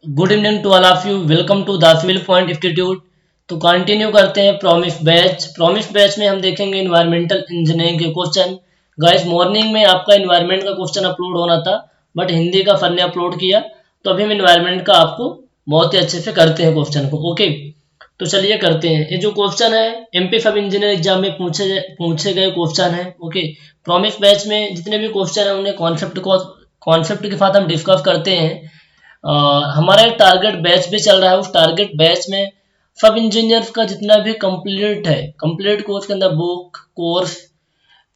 Good evening to all of you. Welcome to the civil point institute. तो continue करते हैं promise batch में हम देखेंगे इन्वायरमेंटल इंजीनियरिंग के क्वेश्चन। गाइस मॉर्निंग में आपका इन्वायरमेंट का क्वेश्चन अपलोड होना था, बट हिंदी का सर ने अपलोड किया, तो अभी हम इन्वायरमेंट का आपको बहुत ही अच्छे से करते हैं क्वेश्चन को। ओके, तो चलिए करते हैं। ये जो क्वेश्चन है एमपी सब इंजीनियर एग्जाम में पूछे गए क्वेश्चन है। ओके, प्रॉमिस बैच में जितने भी क्वेश्चन है उन्हें कॉन्सेप्ट के साथ हम डिस्कस करते हैं। हमारा एक टारगेट बैच भी चल रहा है। उस टारगेट बैच में सब इंजीनियर्स का जितना भी कंप्लीट कोर्स के अंदर बुक कोर्स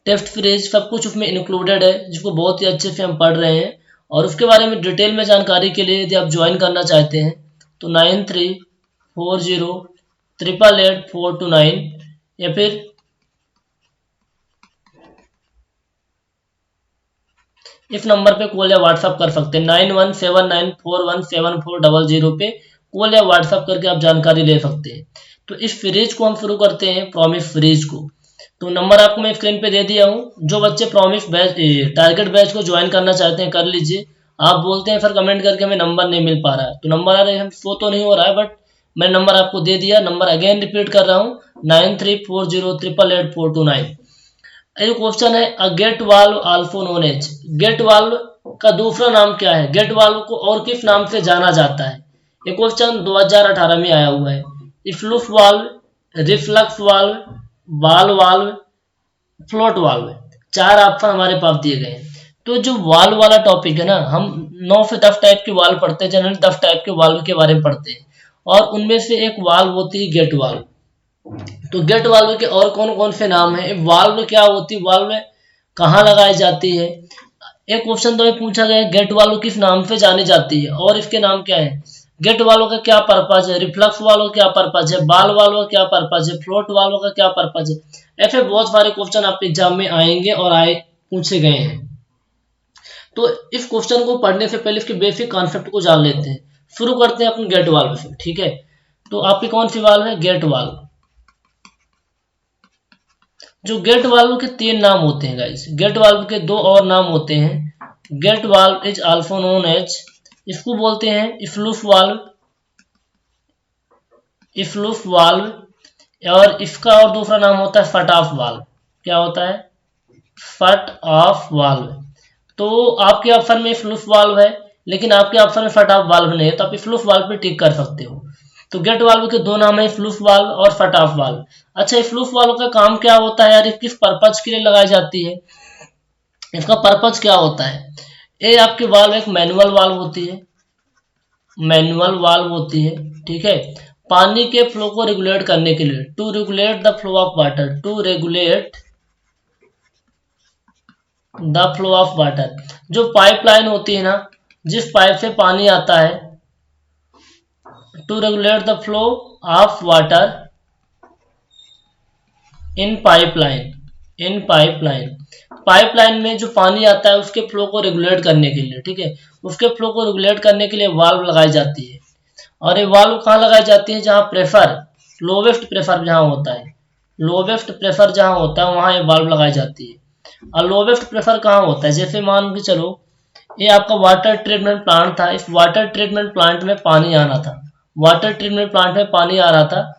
टेस्ट सीरीज सब कुछ उसमें इंक्लूडेड है, जिसको बहुत ही अच्छे से हम पढ़ रहे हैं। और उसके बारे में डिटेल में जानकारी के लिए यदि आप ज्वाइन करना चाहते हैं तो 9340888429 या फिर इस नंबर पे कॉल या व्हाट्सअप कर सकते हैं। 9179417400 पे कॉल या व्हाट्सअप करके आप जानकारी ले सकते हैं। तो इस सीरीज को हम शुरू करते हैं, प्रॉमिस सीरीज को। तो नंबर आपको मैं स्क्रीन पे दे दिया हूँ। जो बच्चे प्रॉमिस बैच टारगेट बैच को ज्वाइन करना चाहते हैं कर लीजिए। आप बोलते हैं सर कमेंट करके हमें नंबर नहीं मिल पा रहा है, तो नंबर आ रहे हम शो तो नहीं हो रहा है, बट मैं नंबर आपको दे दिया। नंबर अगेन रिपीट कर रहा हूँ, 9340888429। ये क्वेश्चन है a gate valve also known as. Gate valve का दूसरा नाम क्या है, गेट वाल्व को और किस नाम से जाना जाता है। ये क्वेश्चन 2018 में आया हुआ है। फ्लूफ valve, reflux valve, ball valve, float valve, चार ऑप्शन हमारे पास दिए गए हैं। तो जो वाल्व वाला टॉपिक है ना, हम 9 से 10 टाइप के वाल्व पढ़ते हैं, जनरली 10 टाइप के वाल्व के बारे में पढ़ते हैं, और उनमें से एक वाल्व होती है गेट वाल्व। तो गेट वाल्व के और कौन कौन से नाम है, वाल्व क्या होती है, वाल्व कहाँ लगाई जाती है। एक क्वेश्चन तो ये पूछा गया गेट वाल्व किस नाम से जानी जाती है और इसके नाम क्या है। गेट वाल्व का क्या पर्पज है, रिफ्लक्स वाल्व का क्या पर्पज है, बॉल वाल्व का क्या पर्पज है, फ्लोट वाल्व का क्या पर्पज है। ऐसे बहुत सारे क्वेश्चन आपके एग्जाम में आएंगे और आए पूछे गए हैं। तो इस क्वेश्चन को पढ़ने से पहले इसके बेसिक कॉन्सेप्ट को जान लेते हैं। शुरू करते हैं अपन गेट वाल्व से, ठीक है। तो आपकी कौन सी वाल्व है, गेट वाल्व। जो गेट वाल्व के तीन नाम होते हैं गाइस, गेट वाल्व के दो और नाम होते हैं। Gate valve is also known as, इसको बोलते हैं फ्लूफ वाल्व, फ्लूफ वाल्व, और इसका और दूसरा नाम होता है फट ऑफ वाल्व। क्या होता है, फट ऑफ वाल्व। तो आपके ऑप्शन में फ्लूफ वाल्व है, लेकिन आपके ऑप्शन में फट ऑफ वाल्व नहीं है, तो आप फ्लूफ वाल्व पे टिक कर सकते हो। तो गेट वाल्व के दो नाम है, फ्लूफ वाल्व और फट ऑफ वाल्व। अच्छा, फ्लूफ वाल्व का काम क्या होता है यार, किस पर्पज के लिए लगाई जाती है, इसका पर्पज क्या होता है। ये आपकी वाल्व एक मैनुअल वाल्व होती है, मैनुअल वाल्व होती है, ठीक है। पानी के फ्लो को रेगुलेट करने के लिए, to regulate the flow of water, to regulate the flow of water. जो पाइपलाइन होती है ना, जिस पाइप से पानी आता है, to regulate the flow of water in pipeline, in pipeline. Pipeline में जो पानी आता है उसके फ्लो को रेगुलेट करने के लिए, ठीक है, उसके फ्लो को रेगुलेट करने के लिए वाल्व लगाई जाती है। और ये वाल्व कहाँ लगाई जाती है, जहाँ प्रेशर, लोवेस्ट प्रेशर जहाँ होता है, लोवेस्ट प्रेशर जहाँ होता है वहाँ ये वाल्व लगाई जाती है। और लोवेस्ट प्रेशर कहाँ होता है, जैसे मान के चलो ये आपका वाटर ट्रीटमेंट प्लांट था, इस वाटर ट्रीटमेंट प्लांट में पानी आना था, वाटर ट्रीटमेंट प्लांट में पानी आ रहा था।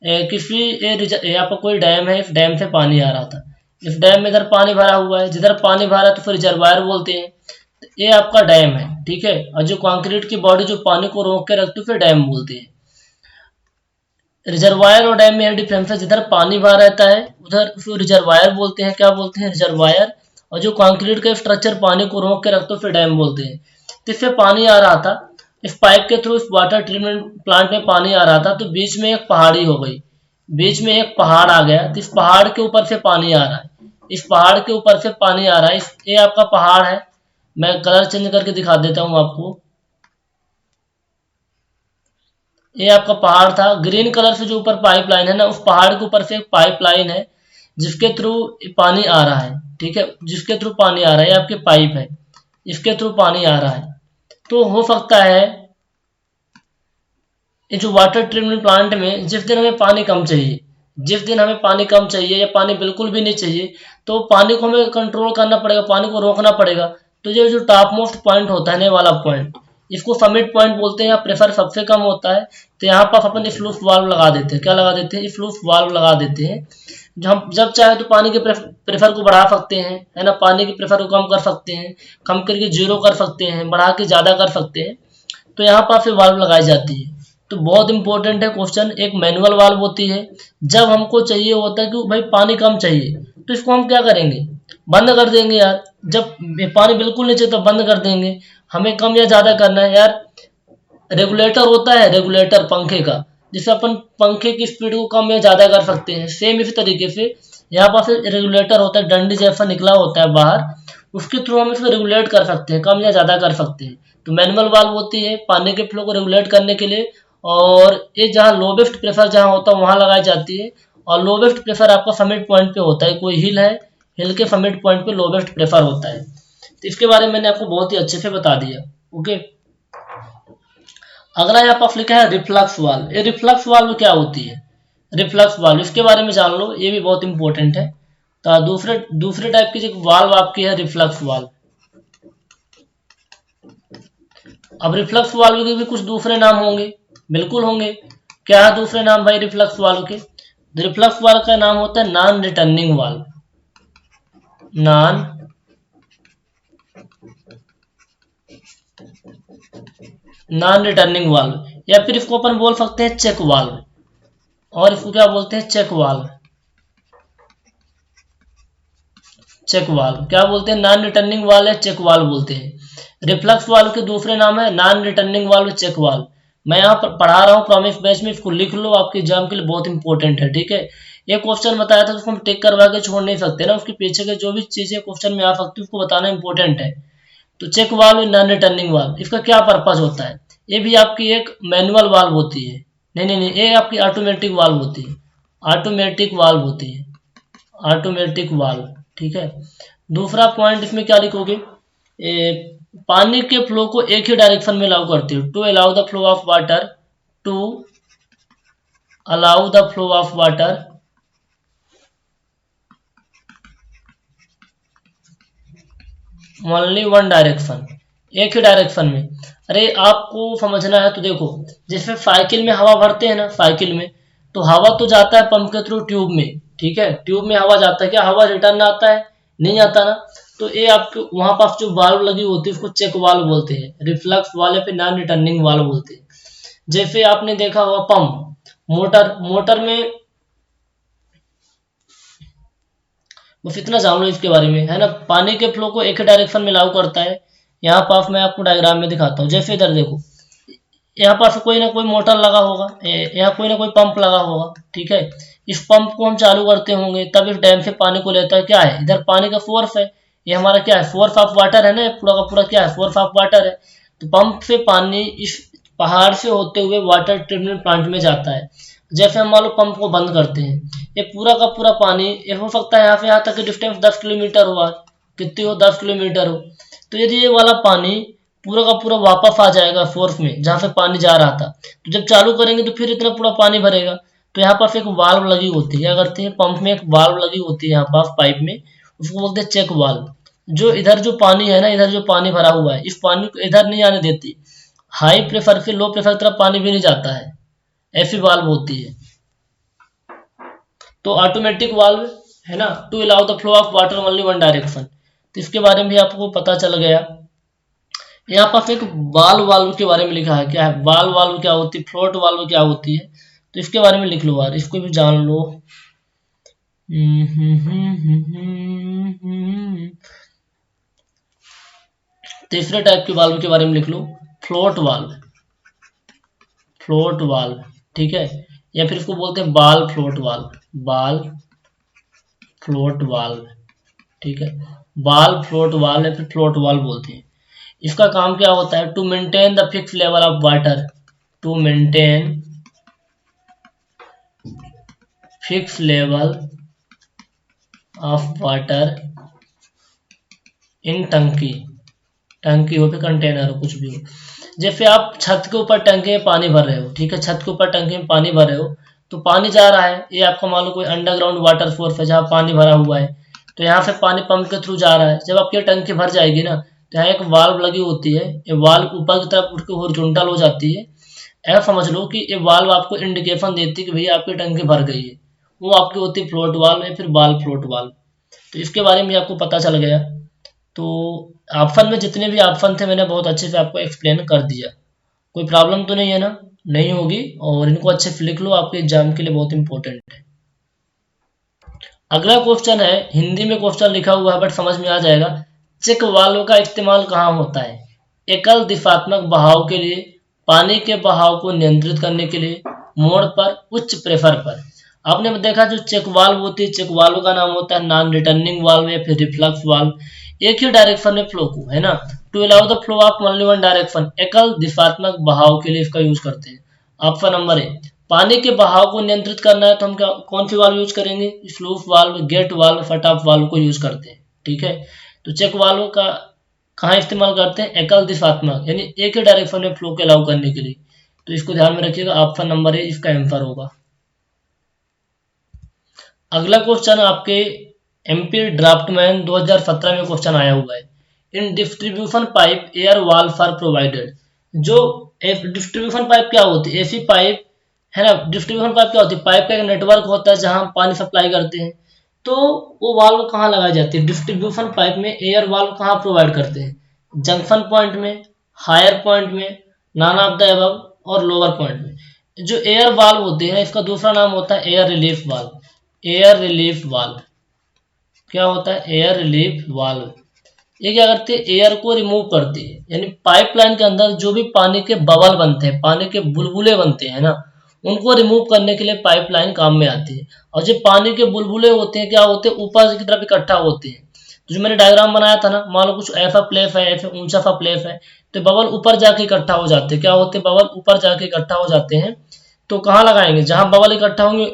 आपका कोई डैम है, इस डैम से पानी आ रहा था, इस डैम में इधर पानी भरा हुआ है, जिधर पानी भरा है तो फिर रिजर्वायर बोलते हैं। तो ये आपका डैम है, ठीक है। और जो कंक्रीट की बॉडी जो पानी को रोक के रखती है फिर डैम बोलते हैं। रिजर्वायर और डैम में यह डिफरेंस है, जिधर पानी भरा रहता है उधर उसको रिजर्वायर बोलते हैं, क्या बोलते हैं, रिजर्वायर। और जो कंक्रीट का स्ट्रक्चर पानी को रोक के रखते हो फिर डैम बोलते हैं। तो इससे पानी आ रहा था, इस पाइप के थ्रू इस वाटर ट्रीटमेंट प्लांट में पानी आ रहा था, तो बीच में एक पहाड़ी हो गई, बीच में एक पहाड़ आ गया, तो इस पहाड़ के ऊपर से पानी आ रहा है, इस पहाड़ के ऊपर से पानी आ रहा है। ये आपका पहाड़ है, मैं कलर चेंज करके दिखा देता हूँ आपको। ये आपका पहाड़ था, ग्रीन कलर से जो ऊपर पाइपलाइन है ना, उस पहाड़ के ऊपर से एक पाइपलाइन है जिसके थ्रू पानी आ रहा है, ठीक है, जिसके थ्रू पानी आ रहा है, ये आपकी पाइप है, इसके थ्रू पानी आ रहा है। तो हो सकता है ये जो वाटर ट्रीटमेंट प्लांट में जिस दिन हमें पानी कम चाहिए, जिस दिन हमें पानी कम चाहिए या पानी बिल्कुल भी नहीं चाहिए, तो पानी को हमें कंट्रोल करना पड़ेगा, पानी को रोकना पड़ेगा। तो ये जो टॉप मोस्ट पॉइंट होता है ना वाला पॉइंट, इसको सबमिट पॉइंट बोलते हैं या प्रेशर सबसे कम होता है, तो यहाँ पर अपन फ्लूफ वाल्व लगा देते हैं। क्या लगा देते हैं? फ्लूफ वाल्व लगा देते हैं। हम जब चाहे तो पानी के प्रेशर को बढ़ा सकते हैं, है ना, पानी के प्रेशर को कम कर सकते हैं, कम करके जीरो कर सकते हैं, बढ़ा के ज़्यादा कर सकते हैं। तो यहाँ पर फिर वाल्व लगाई जाती है। तो बहुत इंपॉर्टेंट है क्वेश्चन। एक मैनुअल वाल्व होती है, जब हमको चाहिए होता है कि भाई पानी कम चाहिए, तो इसको हम क्या करेंगे? बंद कर देंगे यार। जब पानी बिल्कुल नहीं चाहिए तो बंद कर देंगे। हमें कम या ज़्यादा करना है यार। रेगुलेटर होता है, रेगुलेटर पंखे का, जिससे अपन पंखे की स्पीड को कम या ज़्यादा कर सकते हैं। सेम इसी तरीके से यहाँ पर फिर रेगुलेटर होता है, डंडी जैसा निकला होता है बाहर, उसके थ्रू हम इसको रेगुलेट कर सकते हैं, कम या ज़्यादा कर सकते हैं। तो मैनुअल वाल्व होती है पानी के फ्लो को रेगुलेट करने के लिए, और ये जहाँ लोवेस्ट प्रेशर जहाँ होता है वहाँ लगाई जाती है। और लोवेस्ट प्रेशर आपका सबमिट पॉइंट पे होता है। कोई हिल है, हिल के सबमिट पॉइंट पे लोवेस्ट प्रेशर होता है। तो इसके बारे में मैंने आपको बहुत ही अच्छे से बता दिया। ओके, अगला यहाँ पर लिखा है रिफ्लक्स वाल्व। ये रिफ्लक्स वाल्व क्या होती है? रिफ्लक्स वाल्व, इसके बारे में जान लो, ये भी बहुत इंपॉर्टेंट है। तो दूसरे दूसरे टाइप की जो वाल्व आपकी है रिफ्लक्स वाल्व। अब रिफ्लक्स वाल्व के भी कुछ दूसरे नाम होंगे, बिल्कुल होंगे। क्या है दूसरे नाम भाई रिफ्लक्स वाल्व के? रिफ्लक्स वाल्व का नाम होता है non returning valve. Non non returning valve, या फिर इसको अपन बोल सकते हैं चेक वाल्व, और इसको क्या बोलते हैं? Check valve. चेक वाल्व क्या बोलते हैं? नॉन रिटर्निंग वाल्व है, चेक वाल्व बोलते हैं। रिफ्लक्स वाल्व के दूसरे नाम है non returning valve, check valve. मैं यहाँ पर पढ़ा रहा हूँ प्रॉमिस बैच में, इसको लिख लो, आपके एग्जाम के लिए बहुत इंपॉर्टेंट है। ठीक है, ये क्वेश्चन बताया था, उसको हम टिक करवा के छोड़ नहीं सकते ना, उसके पीछे के जो भी चीजें क्वेश्चन में आ सकती है उसको बताना इंपॉर्टेंट है। तो check valve, non returning valve, इसका क्या पर्पज होता है? ये भी आपकी एक मैनुअल वाल्व होती है। नहीं नहीं नहीं, ये आपकी ऑटोमेटिक वाल्व होती है। ऑटोमेटिक वाल्व होती है, ऑटोमेटिक वाल्व। ठीक है, दूसरा पॉइंट इसमें क्या लिखोगे? पानी के फ्लो को एक ही डायरेक्शन में अलाउ करती है। To allow the flow of water, to allow the flow of water only one direction, एक ही डायरेक्शन में। अरे आपको समझना है तो देखो, जैसे साइकिल में हवा भरते हैं ना, साइकिल में तो हवा तो जाता है पंप के थ्रू ट्यूब में। ठीक है, ट्यूब में हवा जाता है, क्या हवा रिटर्न आता है? नहीं आता ना। तो ये आपके वहां पास जो वाल्व लगी होती है उसको चेक वाल्व बोलते हैं। रिफ्लक्स वाले पे नॉन रिटर्निंग वाल्व बोलते हैं। जैसे आपने देखा होगा पंप, मोटर, मोटर में बस इतना जान लो इसके बारे में, है ना। पानी के फ्लो को एक ही डायरेक्शन में लागू करता है। यहाँ पास मैं आपको डायग्राम में दिखाता हूँ। जैसे इधर देखो, यहाँ पास कोई ना कोई मोटर लगा होगा, यहाँ कोई ना कोई पंप लगा होगा। ठीक है, इस पंप को हम चालू करते होंगे, तब इस डैम से पानी को लेता है। क्या है? इधर पानी का फोर्स है, ये हमारा क्या है? फोर्स ऑफ वाटर है ना, पूरा का पूरा क्या है? फोर्स ऑफ वाटर है। तो पंप से पानी इस पहाड़ से होते हुए वाटर ट्रीटमेंट प्लांट में जाता है। जैसे हम मान लो पंप को बंद करते हैं, ये पूरा का पूरा पानी, ये हो सकता है यहाँ से यहाँ तक की डिस्टेंस 10 किलोमीटर हुआ, कितनी हो? 10 किलोमीटर हो। तो यदि ये वाला पानी पूरा का पूरा वापस आ जाएगा फोर्स में जहाँ से पानी जा रहा था, तो जब चालू करेंगे तो फिर इतना पूरा पानी भरेगा। तो यहाँ पर एक वाल्व लगी होती है, क्या करते हैं? पंप में एक वाल्व लगी होती है यहाँ पास पाइप में, उसको बोलते हैं चेक वाल्व। जो इधर जो पानी है ना, इधर जो पानी भरा हुआ है, इस पानी को इधर नहीं आने देती। हाई प्रेशर से लो प्रेशर की तरफ पानी भी नहीं जाता है, ऐसी वाल्व होती है। तो ऑटोमेटिक वाल्व है ना, to allow the flow of water only one direction. तो इसके बारे में भी आपको पता चल गया। यहाँ पर एक बाल वाल्व के बारे में लिखा है। क्या है? बाल वाल्व क्या होती है, फ्लोट वाल्व क्या होती है, तो इसके बारे में लिख लो यार, इसको भी जान लो। तीसरे टाइप के वाल्व के बारे में लिख लो, फ्लोट वाल्व, फ्लोट वाल्व। ठीक है, या फिर इसको बोलते हैं बाल फ्लोट वाल्व, बाल फ्लोट वाल्व। ठीक है, बाल फ्लोट वाल्व या फिर फ्लोट वाल्व बोलते हैं। इसका काम क्या होता है? To maintain the fix level of water, to maintain fix level of water in टंकी, टंकी हो फिर कंटेनर हो, कुछ भी हो। जैसे आप छत के ऊपर टंकी में पानी भर रहे हो, ठीक है, छत के ऊपर टंकी में पानी भर रहे हो, तो पानी जा रहा है, ये आपको मान लो कोई अंडरग्राउंड वाटर सोर्स है जहाँ पानी भरा हुआ है, तो यहाँ से पानी पंप के थ्रू जा रहा है। जब आपकी टंकी भर जाएगी ना, तो यहाँ एक वाल्व लगी होती है, ये वाल्व ऊपर की तरफ उठ के हॉरिजॉन्टल हो जाती है। ऐसा समझ लो कि ये वाल्व आपको इंडिकेशन देती है कि भैया आपकी टंकी भर गई है। वो आपकी होती है फ्लोट वाल्व या फिर बाल फ्लोट वाल्व। तो इसके बारे में आपको पता चल गया। तो ऑप्शन में जितने भी ऑप्शन थे मैंने बहुत अच्छे से आपको एक्सप्लेन कर दिया। कोई प्रॉब्लम तो नहीं है ना? नहीं होगी, और इनको अच्छे से लिख लो, आपके एग्जाम के लिए बहुत इंपॉर्टेंट है। अगला क्वेश्चन है, हिंदी में क्वेश्चन लिखा हुआ है बट समझ में आ जाएगा। चेक वाल्व का इस्तेमाल कहाँ होता है? एकल दिशात्मक बहाव के लिए, पानी के बहाव को नियंत्रित करने के लिए, मोड़ पर, उच्च प्रेशर पर। आपने देखा जो चेक वाल्व होती है, चेक वाल्व का नाम होता है नॉन रिटर्निंग वाल्व या फिर रिफ्लक्स वाल्व। एक ही डायरेक्शन में फ्लो को, है ना, to allow the flow of only one direction, एकल दिशात्मक बहाव के लिए इसका यूज करते हैं। Option number A. पानी के बहाव को नियंत्रित करना है तो हम क्या कौन सी वाल्व यूज करेंगे? स्लूप वाल्व, गेट वाल्व, फट ऑफ वाल्व को यूज करते हैं। ठीक है, तो चेक वाल्व का कहाँ इस्तेमाल करते हैं? एकल दिशात्मक, यानी एक ही डायरेक्शन में फ्लो के अलाउ करने के लिए। तो इसको ध्यान में रखिएगा, ऑप्शन नंबर ए इसका आंसर होगा। अगला क्वेश्चन आपके एमपी ड्राफ्टमैन 2017 में क्वेश्चन आया हुआ है। In distribution pipe air valve are provided. जो डिस्ट्रीब्यूशन पाइप क्या होती है? ऐसी पाइप, है ना, डिस्ट्रीब्यूशन पाइप क्या होती है? पाइप का एक नेटवर्क होता है जहां हम पानी सप्लाई करते हैं। तो वो वाल्व कहाँ लगाई जाती है? डिस्ट्रीब्यूशन पाइप में एयर वाल्व कहाँ प्रोवाइड करते हैं? जंक्शन पॉइंट में, हायर पॉइंट में, नॉन ऑफ द अबव और लोअर पॉइंट में। जो एयर वाल्व होते हैं इसका दूसरा नाम होता है air relief valve. Air relief valve क्या होता है? Air relief valve. ये क्या करती है? एयर को रिमूव करती है, यानी पाइपलाइन के अंदर जो भी पानी के बबल बनते हैं, पानी के बुलबुले बनते हैं ना, उनको रिमूव करने के लिए पाइपलाइन काम में आती है। और जो पानी के बुलबुले होते हैं क्या होते हैं? ऊपर की तरफ इकट्ठा होते हैं। तो जो मैंने डायग्राम बनाया था ना, मान लो कुछ ऐसा प्लेस है, ऐसे ऊंचा सा प्लेस है, तो बबल ऊपर जाके इकट्ठा हो जाते हैं। क्या होते हैं? बबल ऊपर जाके इकट्ठा हो जाते हैं। तो कहाँ लगाएंगे? जहां बबल इकट्ठा होंगे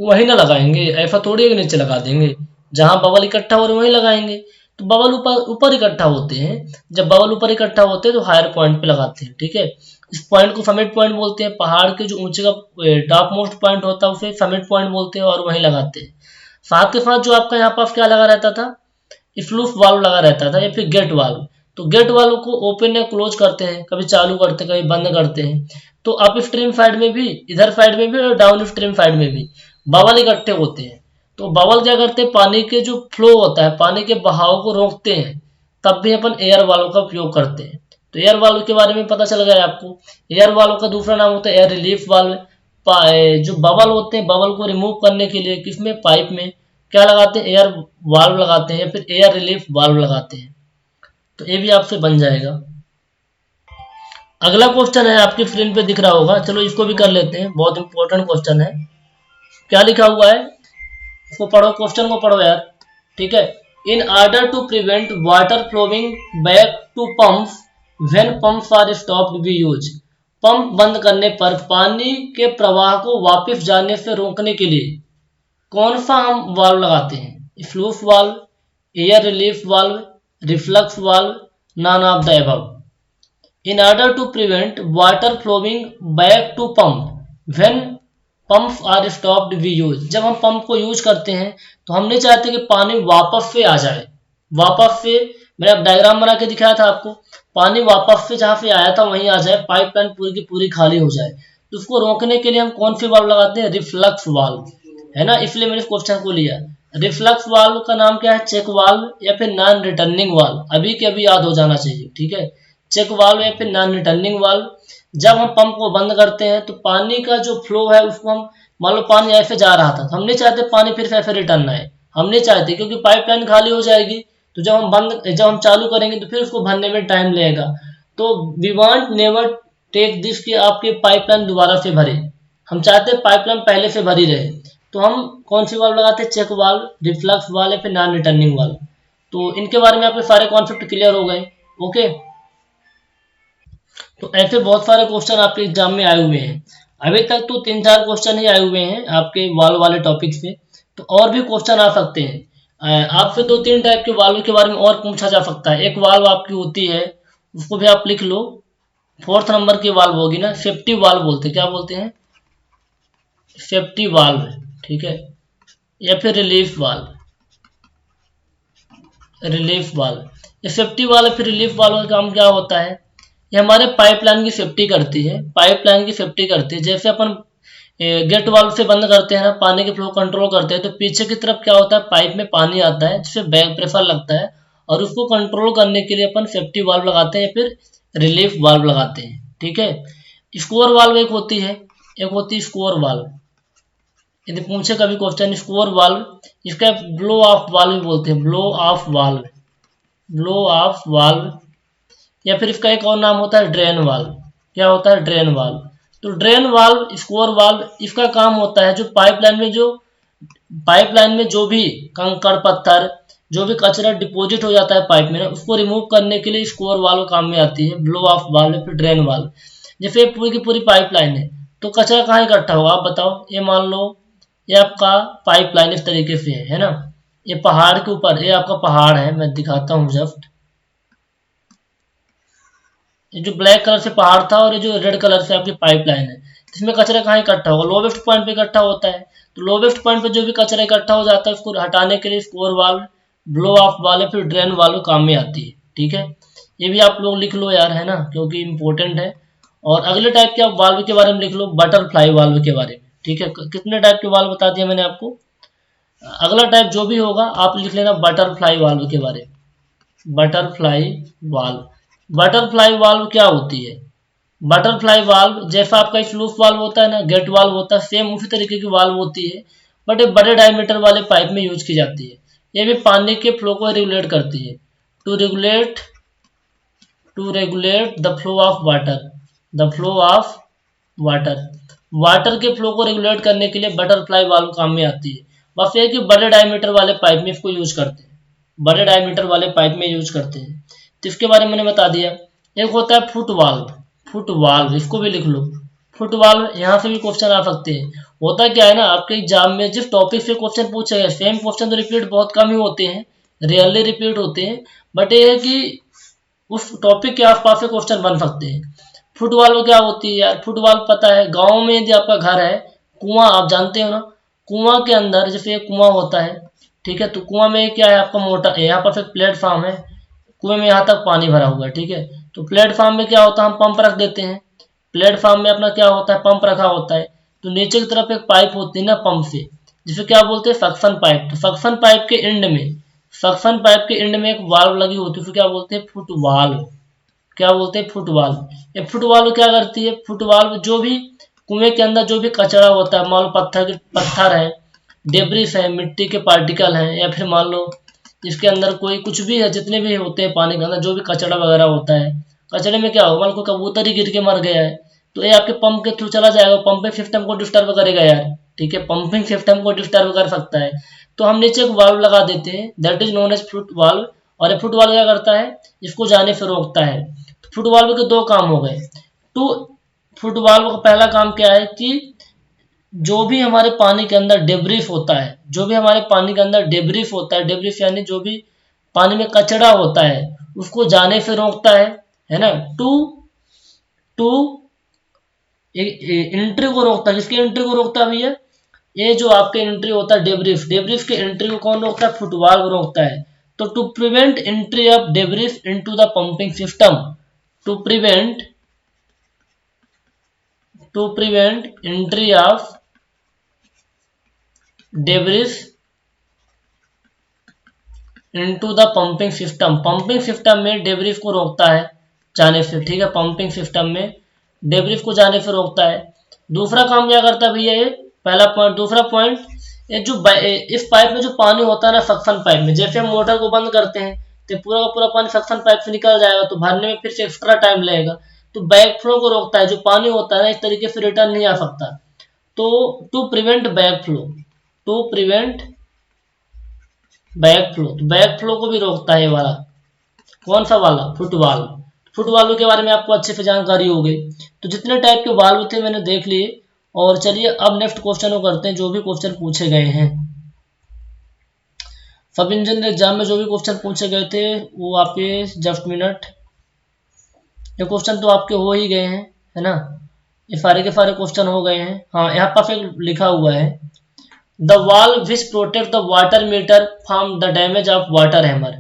वहीं ना लगाएंगे, ऐसा थोड़ी है कि नीचे लगा देंगे। जहां बबल इकट्ठा हो रहे वहीं लगाएंगे। तो बबल ऊपर ऊपर इकट्ठा होते हैं। जब बबल ऊपर इकट्ठा होते हैं तो हायर पॉइंट पे लगाते हैं। ठीक है, इस पॉइंट को समिट पॉइंट बोलते हैं। पहाड़ के जो ऊंचे का टॉप मोस्ट पॉइंट होता है उसे समिट पॉइंट बोलते हैं, और वहीं लगाते हैं। साथ के साथ जो आपका यहाँ पास क्या लगा रहता था? फ्लूस वाल्व लगा रहता था या फिर गेट वाल्व। तो गेट वाल्व को ओपन या क्लोज करते हैं, कभी चालू करते हैं, कभी बंद करते हैं। तो अप स्ट्रीम साइड में भी, इधर साइड में भी और डाउन स्ट्रीम साइड में भी बबल इकट्ठे होते हैं। तो बबल क्या करते हैं? पानी के जो फ्लो होता है, पानी के बहाव को रोकते हैं। तब भी अपन एयर वाल्व का उपयोग करते हैं। तो एयर वाल्व के बारे में पता चल गया आपको। एयर वाल्व का दूसरा नाम होता है एयर रिलीफ वाल्व। जो बबल होते हैं, बबल को रिमूव करने के लिए किसमें? पाइप में क्या लगाते हैं? एयर वाल्व लगाते हैं या फिर एयर रिलीफ वाल्व लगाते हैं। तो ये भी आपसे बन जाएगा। अगला क्वेश्चन है, आपकी स्क्रीन पे दिख रहा होगा, चलो इसको भी कर लेते हैं, बहुत इंपॉर्टेंट क्वेश्चन है। क्या लिखा हुआ है इसको पढ़ो, क्वेश्चन को पढ़ो यार। ठीक है, in order to prevent water flowing back to pumps when pumps are stopped we use. Pump बंद करने पर पानी के प्रवाह को वापस जाने से रोकने के लिए कौन सा हम वाल्व लगाते हैं? Sluice valve, air relief valve, reflux valve, none of the above. In order to prevent water flowing back to pump when pumps are stopped we use. जब हम पंप को यूज करते हैं तो हम नहीं चाहते कि पानी वापस से आ जाए। वापस से, मैंने अब डायग्राम बना के दिखाया था आपको, पानी वापस से जहां से आया था वहीं आ जाए, पाइपलाइन पूरी की पूरी खाली हो जाए। तो उसको रोकने के लिए हम कौन सी वाल्व लगाते हैं? रिफ्लक्स वाल्व, है ना, इसलिए मैंने इस क्वेश्चन को लिया। रिफ्लक्स वाल्व का नाम क्या है? चेक वाल्व या फिर नॉन रिटर्निंग वाल्व। अभी के अभी याद हो जाना चाहिए। ठीक है, चेक वाल्व या फिर नॉन रिटर्निंग वाल्व। जब हम पंप को बंद करते हैं तो पानी का जो फ्लो है उसको हम, मान लो पानी ऐसे जा रहा था तो हम नहीं चाहते पानी फिर से ऐसे रिटर्न आए, हम नहीं चाहते, क्योंकि पाइपलाइन खाली हो जाएगी। तो जब हम चालू करेंगे तो फिर उसको भरने में टाइम लगेगा। तो we want never take this कि आपके पाइपलाइन दोबारा से भरे। हम चाहते हैं पाइपलाइन पहले से भरी रहे। तो हम कौन सी वाल्व लगाते हैं? चेक वाल्व, रिफ्लक्स वाल्व या फिर नॉन रिटर्निंग वाल्व। तो इनके बारे में आपके सारे कॉन्सेप्ट क्लियर हो गए। ओके, तो ऐसे बहुत सारे क्वेश्चन आपके एग्जाम में आए हुए हैं। अभी तक तो 3-4 क्वेश्चन ही आए हुए हैं आपके वाल्व वाले टॉपिक से। तो और भी क्वेश्चन आ सकते हैं। आपसे 2-3 टाइप के वाल्व के बारे में और पूछा जा सकता है। एक वाल्व आपकी होती है, उसको भी आप लिख लो, 4th नंबर की वाल्व होगी ना, सेफ्टी वाल्व बोलते हैं। क्या बोलते हैं? Safety valve. ठीक है, या फिर रिलीफ वाल्व, रिलीफ वाल्व। ये सेफ्टी वाल्व फिर रिलीफ वाल्व का काम क्या होता है, ये हमारे पाइपलाइन की सेफ्टी करती है, पाइपलाइन की सेफ्टी करती है। जैसे अपन गेट वाल्व से बंद करते हैं ना, पानी के फ्लो कंट्रोल करते हैं, तो पीछे की तरफ क्या होता है, पाइप में पानी आता है जिससे बैक प्रेशर लगता है, और उसको कंट्रोल करने के लिए अपन सेफ्टी वाल्व लगाते हैं या फिर रिलीफ वाल्व लगाते हैं। ठीक है। स्कोर वाल्व एक होती है, एक होती है स्कोर वाल्व। यदि पूछे कभी क्वेश्चन स्कोर वाल्व, इसका ब्लो ऑफ वाल्व भी बोलते हैं, blow of valve, blow of valve. या फिर इसका एक और नाम होता है ड्रेन वाल्व। क्या होता है, ड्रेन वाल्व। तो ड्रेन वाल्व, स्कोर वाल्व, इसका काम होता है जो पाइपलाइन में जो भी कंकड़ पत्थर, जो भी कचरा डिपॉजिट हो जाता है पाइप में ना, उसको रिमूव करने के लिए स्कोर वाल्व काम में आती है, ब्लो ऑफ वाल्व फिर ड्रेन वाल्व। जैसे पूरी की पूरी पाइपलाइन है, तो कचरा कहाँ इकट्ठा होगा आप बताओ। ये मान लो ये आपका पाइपलाइन इस तरीके से है ना, ये पहाड़ के ऊपर, ये आपका पहाड़ है, मैं दिखाता हूँ जस्ट। ये जो ब्लैक कलर से पहाड़ था और ये जो रेड कलर से आपकी पाइपलाइन है, इसमें कचरा कहाँ इकट्ठा होगा, लोवेस्ट पॉइंट पे इकट्ठा होता है। तो लोवेस्ट पॉइंट पे जो भी कचरा इकट्ठा हो जाता है उसको हटाने के लिए score valve, blow of valve फिर ड्रेन वाल्व काम में आती है। ठीक है, ये भी आप लोग लिख लो यार, है ना, क्योंकि इंपॉर्टेंट है। और अगले टाइप के आप वाल्व के बारे में लिख लो, बटरफ्लाई वाल्व के बारे में। ठीक है, कितने टाइप के वाल्व बता दिया मैंने आपको। अगला टाइप जो भी होगा आप लिख लेना बटरफ्लाई वाल्व के बारे में। बटरफ्लाई वाल्व, बटरफ्लाई वाल्व क्या होती है, बटरफ्लाई वाल्व जैसा आपका फ्लूस वाल्व होता है ना, गेट वाल्व होता है, सेम उसी तरीके की वाल्व होती है, बट ये बड़े डायमीटर वाले पाइप में यूज की जाती है। ये भी पानी के फ्लो को रेगुलेट करती है, to regulate the flow of water, the flow of water. Water के फ्लो को रेगुलेट करने के लिए बटरफ्लाई वाल्व काम में आती है। बस ये कि बड़े डायमीटर वाले पाइप में इसको यूज करते हैं, बड़े डायमीटर वाले पाइप में यूज करते हैं। तो इसके बारे में मैंने बता दिया। एक होता है फुट वाल्व, फुट वाल्व इसको भी लिख लो, फुट वाल्व, यहाँ से भी क्वेश्चन आ सकते हैं। होता क्या है ना, आपके एग्जाम में जिस टॉपिक से क्वेश्चन पूछे गए सेम क्वेश्चन तो रिपीट बहुत कम ही होते हैं, रियरली रिपीट होते हैं, बट ये है कि उस टॉपिक के आसपास से क्वेश्चन बन सकते हैं। फुटबॉल क्या होती है यार, फुटबॉल पता है, गांव में यदि आपका घर है, कुआं आप जानते हो ना, कुआं के अंदर जैसे एक कुआं होता है, ठीक है, तो कुआं में क्या है आपका मोटर, यहाँ पर एक प्लेटफॉर्म है, कुएं में यहाँ तक पानी भरा हुआ है, ठीक है, तो प्लेटफॉर्म में क्या होता है, हम पंप रख देते हैं, प्लेटफॉर्म में अपना क्या होता है, पंप रखा होता है, तो नीचे की तरफ एक पाइप होती है ना पंप से, जिसे क्या बोलते हैं, सक्शन पाइप। तो सक्शन पाइप के एंड में, सक्शन पाइप के एंड में एक वाल्व लगी होती है, उसे क्या बोलते हैं, फुट वाल्व। क्या बोलते हैं, फुट वाल्व। ये फुट वाल्व क्या करती है, फुट वाल्व जो भी कुएं के अंदर जो भी कचरा होता है, मान लो पत्थर है, डेब्रिस है, मिट्टी के पार्टिकल हैं, या फिर मान लो इसके अंदर कोई कुछ भी है, जितने भी होते हैं पानी के अंदर जो भी कचरा वगैरह होता है, कचरे में क्या होगा, मान लो कबूतर ही गिर के मर गया है, तो ये आपके पंप के थ्रू चला जाएगा, पंपिंग सिस्टम को डिस्टर्ब करेगा यार। ठीक है, पंपिंग सिस्टम को डिस्टर्ब कर सकता है, तो हम नीचे एक वाल्व लगा देते हैं, that is known as foot valve. और ये फुट वाल्व क्या करता है, इसको जाने से रोकता है। तो फुट वाल्व के दो काम हो गए। तो फुट वाल्व का पहला काम क्या है कि जो भी हमारे पानी के अंदर डेब्रिस होता है, जो भी हमारे पानी के अंदर डेब्रिस होता है, डेब्रिस यानी जो भी पानी में कचरा होता है, उसको जाने से रोकता है ना। टू टू एंट्री को रोकता है, किसकी एंट्री को रोकता है भैया, ये जो आपके एंट्री होता है डेब्रिस, डेब्रिस के एंट्री को कौन रोकता है, फुट वाल्व रोकता है। तो to prevent entry of debris into the pumping system, to prevent entry of debris into the pumping system, pumping system में डेब्रिस को रोकता है जाने से। ठीक है, पंपिंग सिस्टम में डेब्रिस को जाने से रोकता है। दूसरा काम क्या करता है भैया, ये पहला पॉइंट। दूसरा पॉइंट, ये जो इस पाइप में जो पानी होता है ना, सक्शन पाइप में, जैसे हम मोटर को बंद करते हैं तो पूरा का पूरा पानी सक्शन पाइप से निकल जाएगा, तो भरने में फिर से एक्स्ट्रा टाइम लगेगा, तो बैक फ्लो को रोकता है। जो पानी होता है ना, इस तरीके से रिटर्न नहीं आ सकता। तो to prevent back flow, to prevent back flow, तो बैक फ्लो को भी रोकता है ये वाला। कौन सा वाला, फुट वाल्व। फुट वाल्व के बारे में आपको अच्छे से जानकारी हो गई। तो जितने टाइप के वाल्व थे मैंने देख लिए। और चलिए अब नेक्स्ट क्वेश्चन को करते हैं, जो भी क्वेश्चन पूछे गए हैं सब इंजीनियर एग्जाम में, जो भी क्वेश्चन पूछे गए थे वो आपके, जस्ट मिनट, ये क्वेश्चन तो आपके हो ही गए हैं, है ना, ये सारे के सारे क्वेश्चन हो गए हैं। हाँ, यहाँ पर एक लिखा हुआ है, the valve which protect the water meter from the damage of water hammer,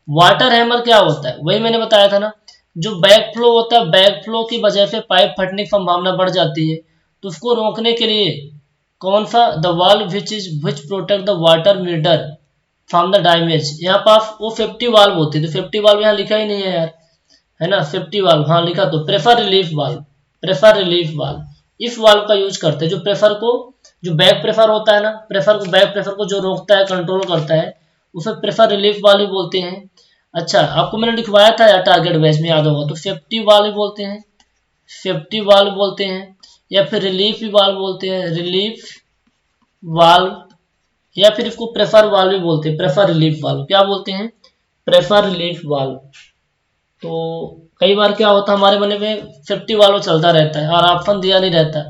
water hammer क्या होता है, वही मैंने बताया था ना, जो बैक फ्लो होता है, बैक फ्लो की वजह से पाइप फटने की संभावना बढ़ जाती है, तो उसको रोकने के लिए कौन सा, the valve which protect the water meter from the damage, यहाँ पर वो 50 वाल्व होती है, तो 50 वाल्व यहाँ लिखा ही नहीं है यार, है ना, 50 वाल्व हाँ लिखा, तो prefer relief valve, prefer relief valve इस वाल्व का यूज करते हैं, जो प्रेफर को, जो बैक प्रेफर होता है ना, प्रेफर को, बैक प्रेफर को जो रोकता है, कंट्रोल करता है, उसे प्रेफर रिलीफ वाल्व बोलते हैं। अच्छा, आपको मैंने लिखवाया था यार टारगेट बेस में, याद होगा, तो सेफ्टी वाल्व बोलते हैं, सेफ्टी वाल्व बोलते हैं, या फिर रिलीफ वाल्व बोलते हैं, रिलीफ वाल्व, या फिर इसको प्रेफर वाल्व भी बोलते हैं, प्रेफर रिलीफ वाल्व, क्या बोलते हैं, प्रेफर रिलीफ वाल्व। तो कई बार क्या होता है, हमारे बने में सेफ्टी वाल्व चलता रहता है और ऑप्शन दिया नहीं रहता,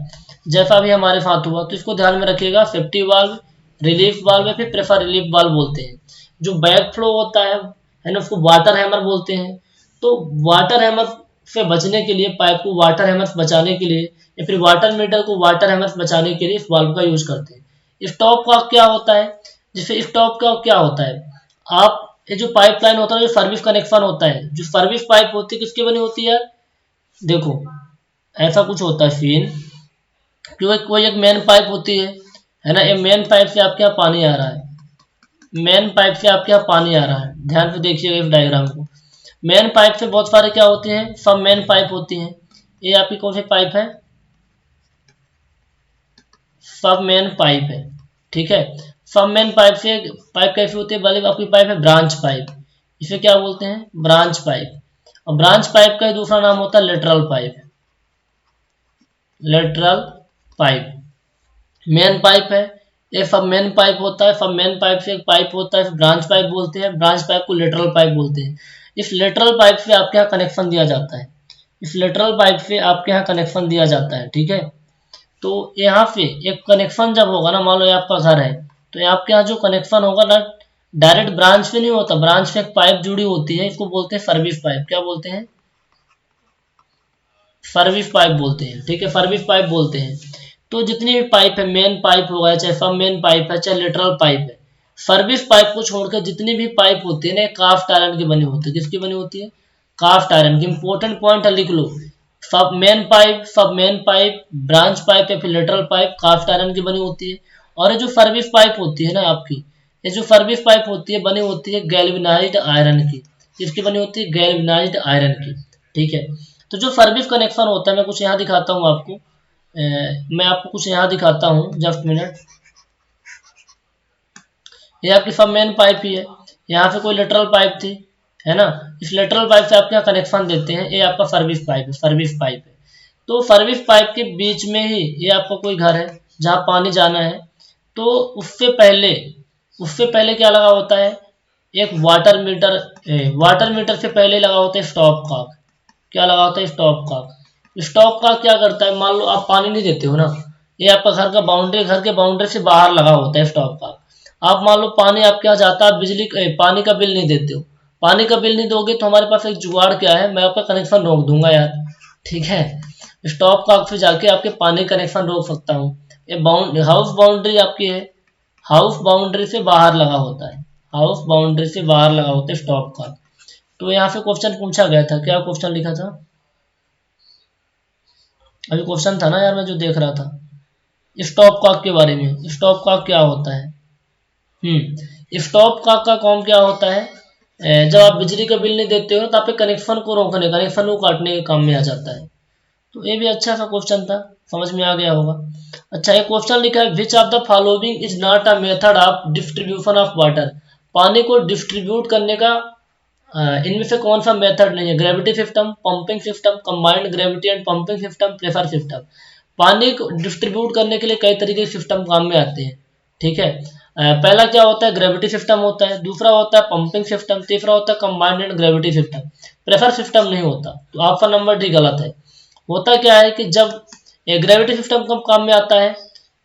जैसा भी हमारे साथ हुआ, तो इसको ध्यान में रखिएगा, सेफ्टी वाल्व, रिलीफ वाल्व या फिर प्रेफर रिलीफ वाल्व बोलते हैं। जो बैक फ्लो होता है ना, उसको वाटर हैमर बोलते हैं। तो वाटर हैमर से बचने के लिए, पाइप को वाटर हैमर से बचाने के लिए, या फिर वाटर मीटर को वाटर हैमर से बचाने के लिए इस वाल्व का यूज करते हैं। स्टॉप का क्या होता है, जैसे स्टॉप का क्या होता है, आप ये जो पाइपलाइन होता है, जो सर्विस कनेक्शन होता है, जो सर्विस पाइप होती है किसकी बनी होती है, देखो ऐसा कुछ होता है सीन, क्योंकि कोई एक मेन पाइप होती है ना, ये मेन पाइप से आपके यहाँ पानी आ रहा है, मेन पाइप से आपके यहाँ पानी आ रहा है, ध्यान से देखिएगा इस डायग्राम को। मेन पाइप से बहुत सारे क्या होते हैं, सब मेन पाइप होती हैं, ये आपकी कौन सी पाइप है, सब मेन पाइप है, ठीक है। सब मेन पाइप से पाइप कैसी होती है, बल्कि आपकी पाइप है ब्रांच पाइप, इसे क्या बोलते हैं, ब्रांच पाइप। और ब्रांच पाइप का दूसरा नाम होता है lateral pipe, lateral pipe. Main pipe है, ये सब मेन पाइप होता है, सब मेन पाइप से एक पाइप होता है, ब्रांच पाइप बोलते हैं, ब्रांच पाइप को लेटरल पाइप बोलते हैं। इस लेटरल पाइप से आपके यहाँ कनेक्शन दिया जाता है, इस लेटरल पाइप से आपके यहाँ कनेक्शन दिया जाता है, ठीक है। तो यहाँ पे एक कनेक्शन जब होगा ना, मान लो ये आपका घर है, तो ये आपके यहाँ जो कनेक्शन होगा ना, डायरेक्ट ब्रांच पे नहीं होता, ब्रांच पे एक पाइप जुड़ी होती है, इसको बोलते हैं सर्विस पाइप, क्या बोलते हैं, सर्विस पाइप बोलते हैं, ठीक है, सर्विस पाइप बोलते हैं। तो जितनी भी पाइप है, मेन पाइप होगा, चाहे सब मेन पाइप है, चाहे लेटरल पाइप है, सर्विस पाइप को छोड़कर जितनी भी पाइप होती है ना, कास्ट आयरन की बनी होती है, किसकी बनी होती है, कास्ट आयरन की। इंपॉर्टेंट पॉइंट है, लिख लो, सब मेन पाइप, सब मेन पाइप, ब्रांच पाइप या फिर लेटरल पाइप कास्ट आयरन की बनी होती है। और ये जो सर्विस पाइप होती है ना आपकी, ये जो सर्विस पाइप होती है, बनी होती है गैल्वेनाइज्ड आयरन की, किसकी बनी होती है, गैल्वेनाइज्ड आयरन की, ठीक है। तो जो सर्विस कनेक्शन होता है, मैं कुछ यहाँ दिखाता हूँ आपको, मैं आपको कुछ यहाँ दिखाता हूँ, जस्ट मिनट। ये आपकी सब मेन पाइप ही है, यहाँ से कोई लेटरल पाइप थी, है ना, इस लेटरल पाइप से आपके यहाँ कनेक्शन देते हैं, ये आपका सर्विस पाइप है, सर्विस पाइप है। तो सर्विस पाइप के बीच में ही ये आपका कोई घर है जहाँ पानी जाना है, तो उससे पहले क्या लगा होता है, एक वाटर मीटर, वाटर मीटर से पहले लगा होता है स्टॉप कॉक, क्या लगा होता है, स्टॉप कॉक। स्टॉप कॉक क्या करता है, मान लो आप पानी नहीं देते हो ना, ये आपका घर का बाउंड्री, घर के बाउंड्री से बाहर लगा होता है स्टॉप कॉक। आप मान लो पानी आपके यहाँ जाता है, पानी का बिल नहीं देते हो, पानी का बिल नहीं दोगे, तो हमारे पास एक जुगाड़ क्या है, मैं आपका कनेक्शन रोक दूंगा यार, ठीक है। स्टॉप कॉक से जाके आपके पानी कनेक्शन रोक सकता हूँ। ये हाउस बाउंड्री आपकी है, हाउस बाउंड्री से बाहर लगा होता है, हाउस बाउंड्री से बाहर लगा होता है स्टॉप कॉक। तो यहाँ से क्वेश्चन पूछा गया था, क्या क्वेश्चन लिखा था, अभी क्वेश्चन था ना यार, मैं जो देख रहा था स्टॉप कॉक के बारे में, स्टॉप कॉक क्या होता है। स्टॉप कॉक का काम क्या होता है, जब आप बिजली का बिल नहीं देते हो तो आपके कनेक्शन को रोकने, कनेक्शन को काटने के काम में आ जाता है। तो ये भी अच्छा सा क्वेश्चन था, समझ में आ गया होगा। अच्छा, एक क्वेश्चन लिखा है, which of the following is not a method of distribution of water, पानी को डिस्ट्रीब्यूट करने का इनमें से कौन सा मेथड नहीं है, gravity system, pumping system, combined gravity and pumping system, pressure system. पानी को डिस्ट्रीब्यूट करने के लिए कई तरीके के सिस्टम काम में आते हैं, ठीक है। पहला क्या होता है, ग्रेविटी सिस्टम होता है, दूसरा होता है पंपिंग सिस्टम, तीसरा होता है combined and gravity system. Pressure system नहीं होता, तो ऑप्शन नंबर डी गलत है। होता क्या है कि जब ग्रेविटी सिस्टम कब काम में आता है,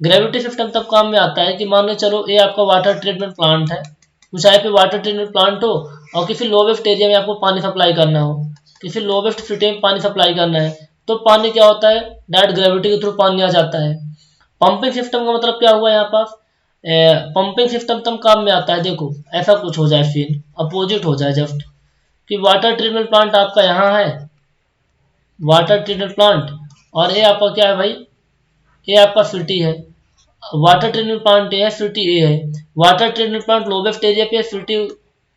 ग्रेविटी सिस्टम तब काम में आता है कि मान लो चलो ये आपका वाटर ट्रीटमेंट प्लांट है, ऊंचाई पे वाटर ट्रीटमेंट प्लांट हो, और किसी लोवेस्ट एरिया में आपको पानी सप्लाई करना हो, किसी लोवेस्ट सिटी में पानी सप्लाई करना है, तो पानी क्या होता है, डायरेक्ट ग्रेविटी के थ्रू पानी आ जाता है। पंपिंग सिस्टम का मतलब क्या हुआ यहाँ पास, पंपिंग सिस्टम तब काम में आता है, देखो ऐसा कुछ हो जाए, फिर अपोजिट हो जाए जस्ट, कि वाटर ट्रीटमेंट प्लांट आपका यहाँ है, वाटर ट्रीटमेंट प्लांट, और ये आपका क्या है भाई, ये आपका सिटी है, वाटर ट्रीटमेंट प्लांट ए है, सिटी ए है। Water treatment plant lowest area पे है, सिटी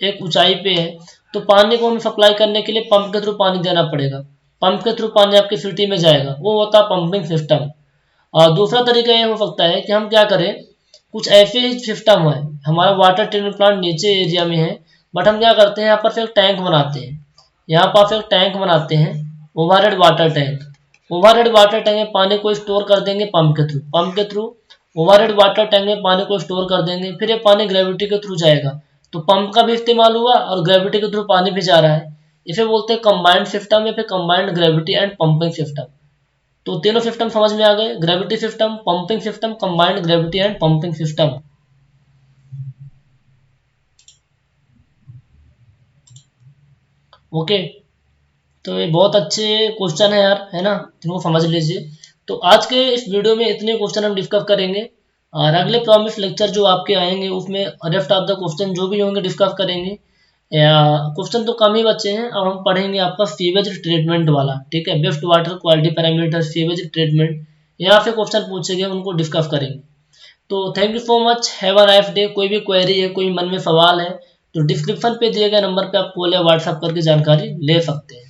एक ऊंचाई पे है, तो पानी को हमें सप्लाई करने के लिए पंप के थ्रू पानी देना पड़ेगा, पंप के थ्रू पानी आपकी सिटी में जाएगा, वो होता है पंपिंग सिस्टम। और दूसरा तरीका ये हो सकता है कि हम क्या करें, कुछ ऐसे सिस्टम है, हमारा वाटर ट्रीटमेंट प्लांट नीचे एरिया में है, बट हम क्या करते हैं यहाँ पर से एक टैंक बनाते हैं, यहाँ पास एक टैंक बनाते हैं, overhead water tank. Overhead water tank में पानी को स्टोर कर देंगे पंप के थ्रू, पंप के थ्रू ओवरहेड वाटर टैंक में पानी को स्टोर कर देंगे, फिर ये पानी ग्रेविटी के थ्रू जाएगा, तो पंप का भी इस्तेमाल हुआ और ग्रेविटी के थ्रू पानी भी जा रहा है। इसे बोलते हैं कंबाइंड सिस्टम या फिर combined gravity and pumping system. तो तीनों सिस्टम समझ में आ गए, gravity system, pumping system, combined gravity and pumping system. Okay, तो ये बहुत अच्छे क्वेश्चन है यार, है ना, इनको समझ लीजिए। तो आज के इस वीडियो में इतने क्वेश्चन हम डिस्कस करेंगे, और अगले प्रॉमिस लेक्चर जो आपके आएंगे उसमें रेस्ट ऑफ द क्वेश्चन जो भी होंगे डिस्कस करेंगे। क्वेश्चन तो कम ही बचे हैं, अब हम पढ़ेंगे आपका सीवेज ट्रीटमेंट वाला, ठीक है, best water quality parameter sewage treatment, यहाँ से क्वेश्चन पूछे गए उनको डिस्कस करेंगे। तो thank you so much, have a nice day. कोई भी क्वेरी है, कोई मन में सवाल है, तो डिस्क्रिप्शन पे दिए गए नंबर पे आप कॉल या व्हाट्सएप करके जानकारी ले सकते हैं।